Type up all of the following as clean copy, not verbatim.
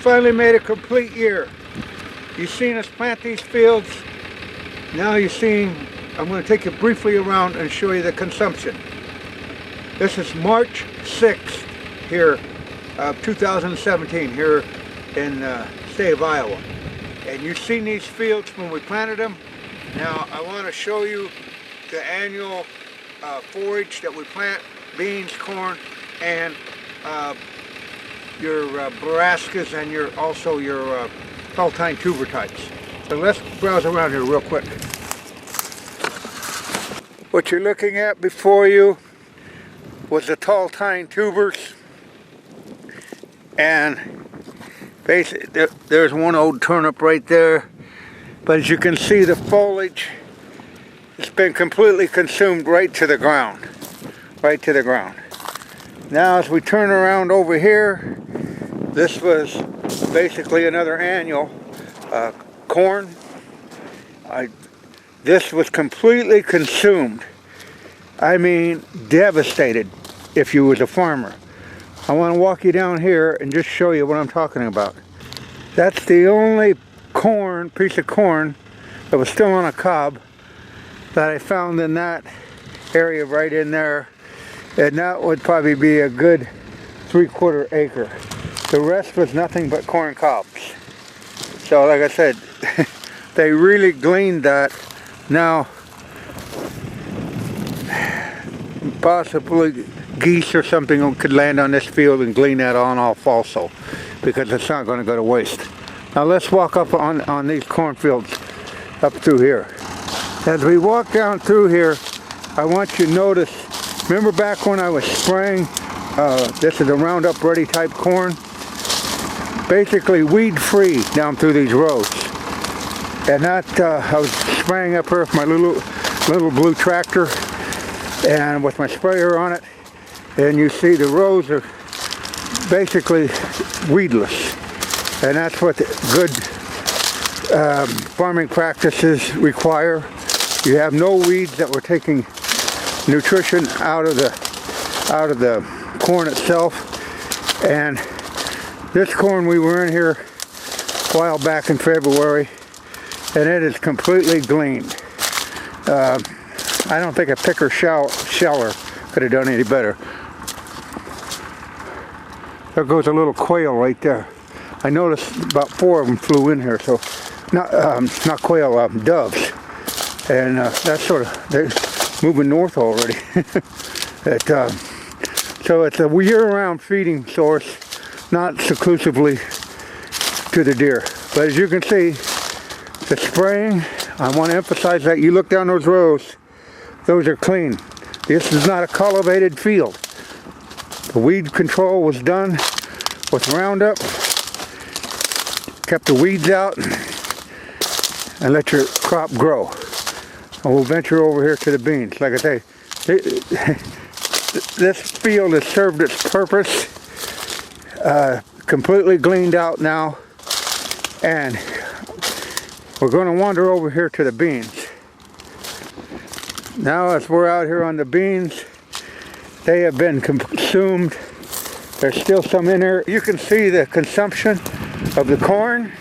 finally made a complete year. You've seen us plant these fields. Now you're seeing, I'm going to take you briefly around and show you the consumption. This is March 6th here, 2017, here in the state of Iowa. And you've seen these fields when we planted them. Now I want to show you the annual forage that we plant: beans, corn, and your brassicas, and also your tall tine tuber types. So let's browse around here real quick. What you're looking at before you was the tall tine tubers, and basically there's one old turnip right there, but as you can see, the foliage, it's been completely consumed right to the ground. Now as we turn around over here, this was basically another annual corn. This was completely consumed. I mean, devastated if you was a farmer. I want to walk you down here and just show you what I'm talking about. That's the only piece of corn that was still on a cob that I found in that area right in there, and that would probably be a good 3/4 acre. The rest was nothing but corn cobs. So like I said, they really gleaned that. Now possibly geese or something could land on this field and glean that on off also, because it's not going to go to waste. Now let's walk up on these cornfields up through here. As we walk down through here, I want you to notice, remember back when I was spraying, this is a Roundup Ready type corn, basically weed free down through these rows. And that, I was spraying up here with my little blue tractor and with my sprayer on it, and you see the rows are basically weedless. And that's what the good farming practices require. You have no weeds that were taking nutrition out of the corn itself. And this corn, we were in here a while back in February, and it is completely gleaned. I don't think a picker sheller could have done any better. There goes a little quail right there. I noticed about 4 of them flew in here, so not quail, doves, and that's sort of, they're moving north already. So it's a year-round feeding source, not exclusively to the deer. But as you can see, the spraying, I want to emphasize that you look down those rows, those are clean. This is not a cultivated field. The weed control was done with Roundup, kept the weeds out, and let your crop grow. And we'll venture over here to the beans. Like I say, this field has served its purpose, completely gleaned out now, and we're going to wander over here to the beans. Now as we're out here on the beans, they have been consumed. There's still some in there. You can see the consumption of the corn.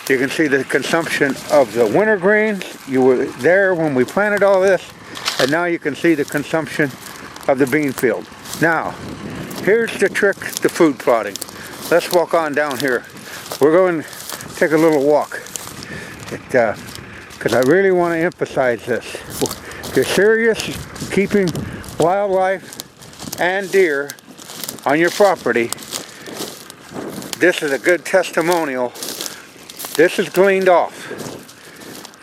You can see the consumption of the wintergreen. You were there when we planted all this, and now you can see the consumption of the bean field. Now, here's the trick to food plotting. Let's walk on down here. We're going to take a little walk, because I really want to emphasize this. If you're serious keeping wildlife and deer on your property, this is a good testimonial. This is gleaned off.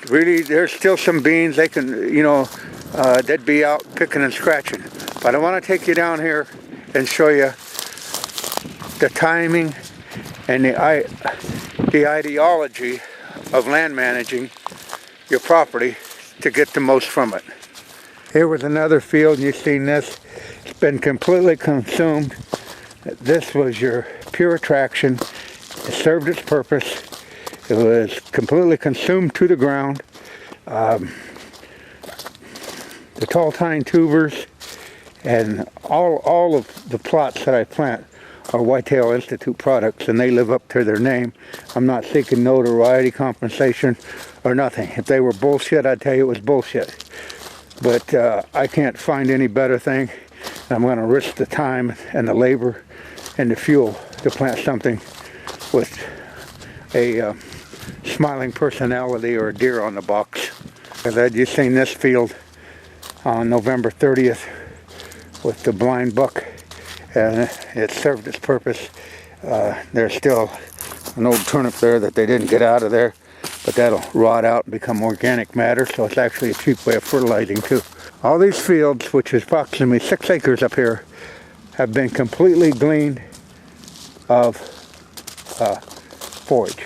Really, there's still some beans they can, they'd be out picking and scratching. But I want to take you down here and show you the timing and the ideology of land managing your property to get the most from it. Here was another field, and you've seen this. It's been completely consumed. This was your pure attraction. It served its purpose. It was completely consumed to the ground. The tall tine tubers and all of the plots that I plant are Whitetail Institute products, and they live up to their name. I'm not seeking notoriety, compensation, or nothing. If they were bullshit, I'd tell you it was bullshit. But I can't find any better thing. I'm going to risk the time and the labor and the fuel to plant something with a smiling personality or a deer on the box. As I just seen this field on November 30th with the blind buck, and it served its purpose. There's still an old turnip there that they didn't get out of there, but that'll rot out and become organic matter, so it's actually a cheap way of fertilizing too. All these fields, which is approximately 6 acres up here, have been completely gleaned of forage.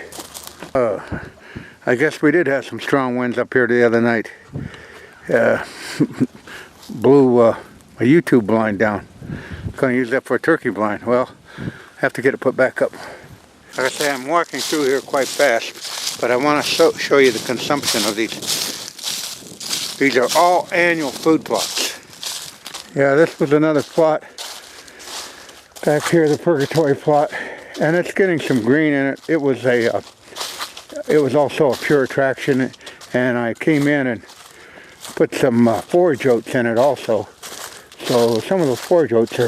I guess we did have some strong winds up here the other night. Blew a YouTube blind down. Going to use that for a turkey blind. Well, have to get it put back up. Like I say, I'm walking through here quite fast, but I want to show you the consumption of these. These are all annual food plots. Yeah, this was another plot back here, the Purgatory plot, and it's getting some green in it. It was also a pure attraction, and I came in and put some forage oats in it also. So some of those forage oats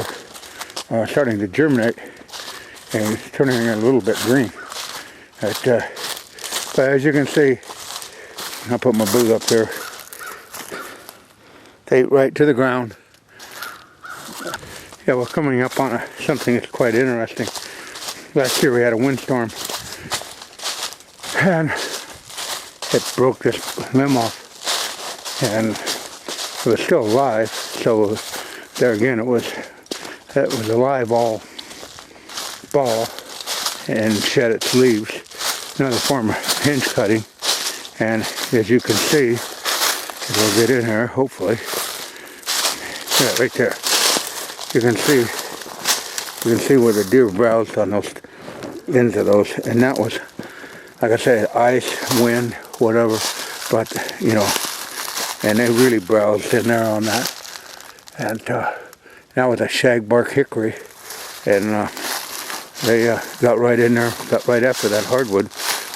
are starting to germinate and it's turning a little bit green. But as you can see, I'll put my boot up here. They right to the ground. Yeah, we're coming up on something that's quite interesting. Last year we had a windstorm and it broke this limb off, and it was still alive. So there again, it was alive all fall and shed its leaves. Another form of hinge cutting, and as you can see, we'll get in here hopefully. Yeah, right there. You can see where the deer browsed on those ends of those, and that was, like I said, ice, wind, whatever. But you know, and they really browsed in there on that. And that was a shagbark hickory, and they got right in there, got right after that hardwood.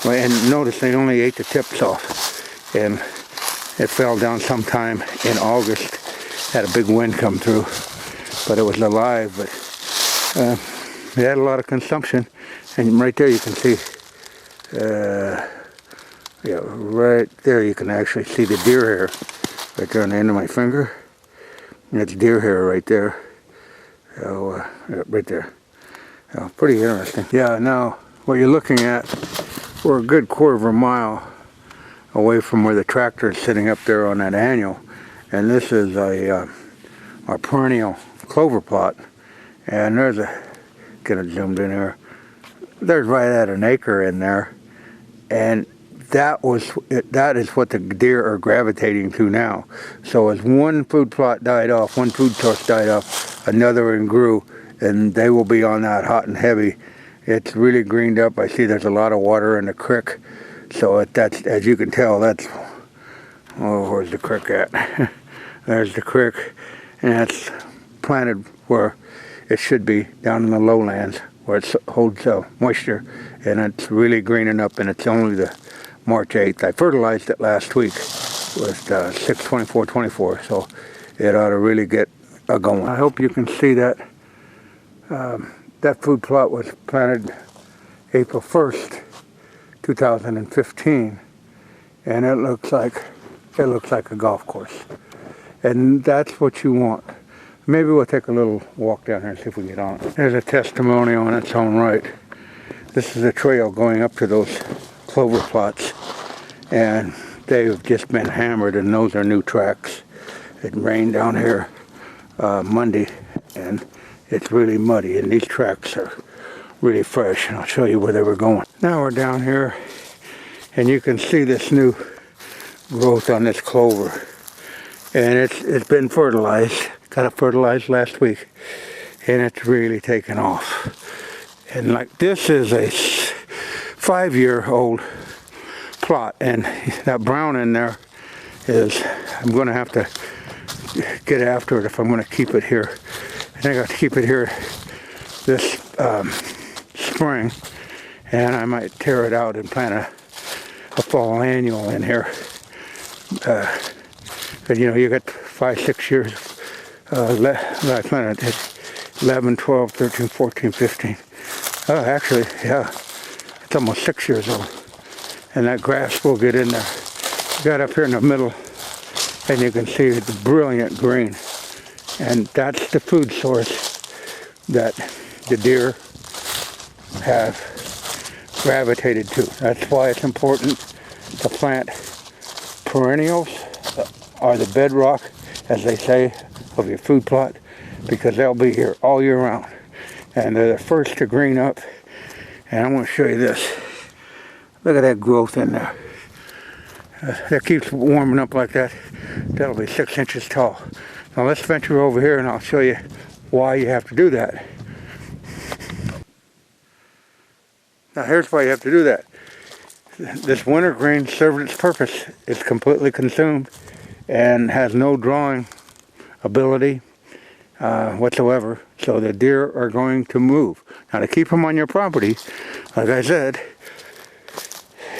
And notice they only ate the tips off, and it fell down sometime in August. Had a big wind come through, but it was alive. But it had a lot of consumption, and right there you can see, yeah, right there you can actually see the deer hair right there on the end of my finger. And it's deer hair right there. So, right there. Pretty interesting. Yeah, now what you're looking at, we're a good quarter of a mile away from where the tractor is sitting up there on that annual. And this is a perennial clover plot. And there's get it zoomed in here. There's right at an acre in there. And that is what the deer are gravitating to now. So as one food plot died off, one food source died off, another one grew, and they will be on that hot and heavy. It's really greened up. I see there's a lot of water in the creek. So that's, as you can tell, that's, oh, where's the creek at? There's the creek, and that's planted where it should be, down in the lowlands where it holds moisture, and it's really greening up, and it's only the March 8th. I fertilized it last week with 6-24-24, so it ought to really get going. I hope you can see that that food plot was planted April 1st, 2015, and it looks like a golf course, and that's what you want. Maybe we'll take a little walk down here and see if we get on it. There's a testimonial in its own right. This is a trail going up to those clover plots, and they've just been hammered, and those are new tracks. It rained down here Monday, and it's really muddy, and these tracks are really fresh, and I'll show you where they were going. Now we're down here, and you can see this new growth on this clover, and it's been fertilized. Got it fertilized last week, and it's really taken off. And like, this is a 5-year-old plot, and that brown in there is, I'm going to have to get after it if I'm going to keep it here. I think I got to keep it here this spring, and I might tear it out and plant a fall annual in here. But you know, you got 5-6 years. I planted it 11, 12, 13, 14, 15. Oh, actually, yeah, it's almost 6 years old. And that grass will get in there. Got up here in the middle, and you can see the brilliant green. And that's the food source that the deer have gravitated to. That's why it's important to plant perennials, or the bedrock, as they say, of your food plot, because they'll be here all year round. And they're the first to green up. And I'm going to show you this. Look at that growth in there. That keeps warming up like that. That'll be 6 inches tall. Now let's venture over here and I'll show you why you have to do that. Now here's why you have to do that. This wintergreen served its purpose. It's completely consumed and has no drawing ability whatsoever. So the deer are going to move. Now to keep them on your property, like I said,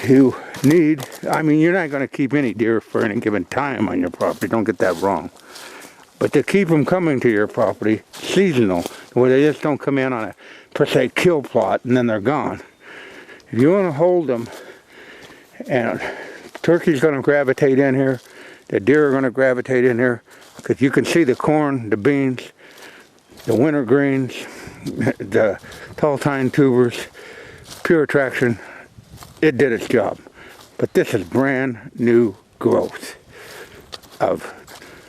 you need, I mean, you're not going to keep any deer for any given time on your property. Don't get that wrong. But to keep them coming to your property, seasonal, where they just don't come in on a, per se, kill plot and then they're gone. If you want to hold them, and turkey's going to gravitate in here, the deer are going to gravitate in here, because you can see the corn, the beans, the winter greens, the tall tine tubers, pure attraction. It did its job. But this is brand new growth of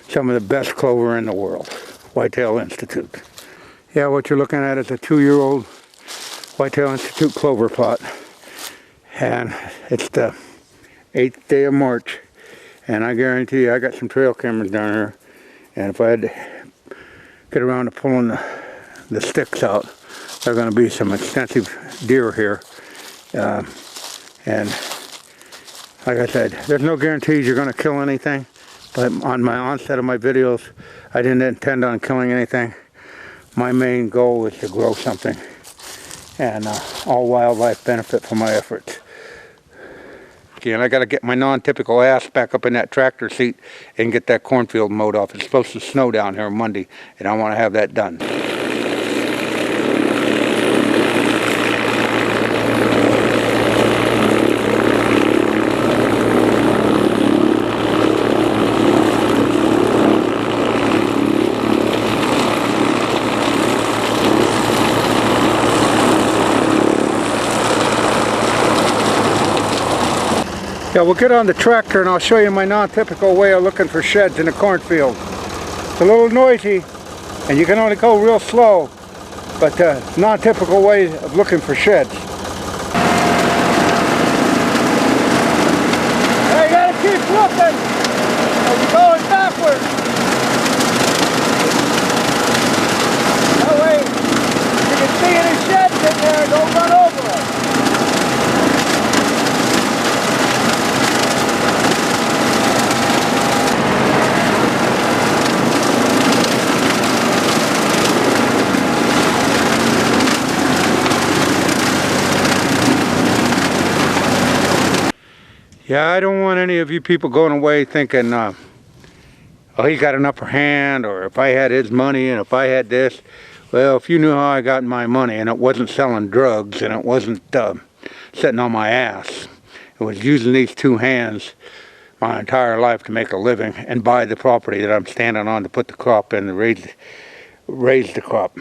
some of the best clover in the world, Whitetail Institute. Yeah, what you're looking at is a 2-year-old Whitetail Institute clover plot. And it's the 8th day of March. And I guarantee you, I got some trail cameras down here. And if I had to get around to pulling the sticks out, there are going to be some extensive deer here. And like I said, there's no guarantees you're going to kill anything. But on my onset of my videos, I didn't intend on killing anything. My main goal is to grow something. And all wildlife benefit from my efforts. And I got to get my non-typical ass back up in that tractor seat and get that cornfield mowed off. It's supposed to snow down here Monday, and I want to have that done. Yeah, we'll get on the tractor and I'll show you my non-typical way of looking for sheds in a cornfield. It's a little noisy and you can only go real slow, but non-typical way of looking for sheds. Hey, you gotta keep looking or you're going backwards. That way, if you can see any sheds in there, don't run over them. Yeah, I don't want any of you people going away thinking, oh, he got an upper hand, or if I had his money, and if I had this. Well, if you knew how I got my money, and it wasn't selling drugs, and it wasn't sitting on my ass. It was using these two hands my entire life to make a living and buy the property that I'm standing on to put the crop in and raise the crop.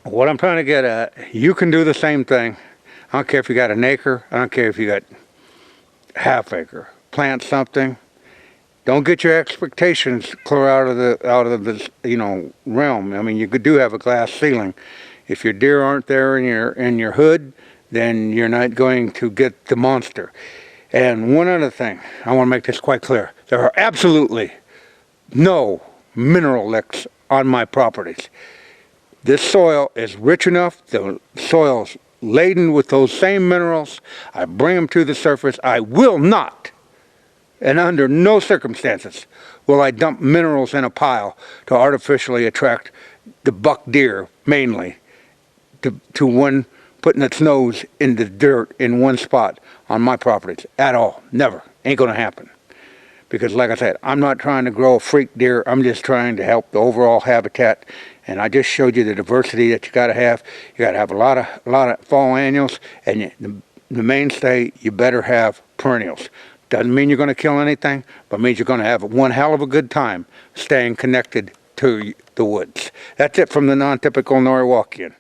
What I'm trying to get at, you can do the same thing. I don't care if you got an acre, I don't care if you got half acre. Plant something. Don't get your expectations clear out of the realm. I mean, you do have a glass ceiling. If your deer aren't there in your hood, then you're not going to get the monster. And one other thing, I want to make this quite clear. There are absolutely no mineral licks on my properties. This soil is rich enough. The soil's laden with those same minerals. I bring them to the surface. I will not, and under no circumstances, will I dump minerals in a pile to artificially attract the buck deer, mainly. to one putting its nose in the dirt in one spot on my properties at all. Never. Ain't gonna happen. Because like I said, I'm not trying to grow a freak deer. I'm just trying to help the overall habitat. And I just showed you the diversity that you got to have. You got to have a lot of fall annuals, and the mainstay, you better have perennials. Doesn't mean you're going to kill anything, but means you're going to have one hell of a good time staying connected to the woods. That's it from the non-typical Norwalkian.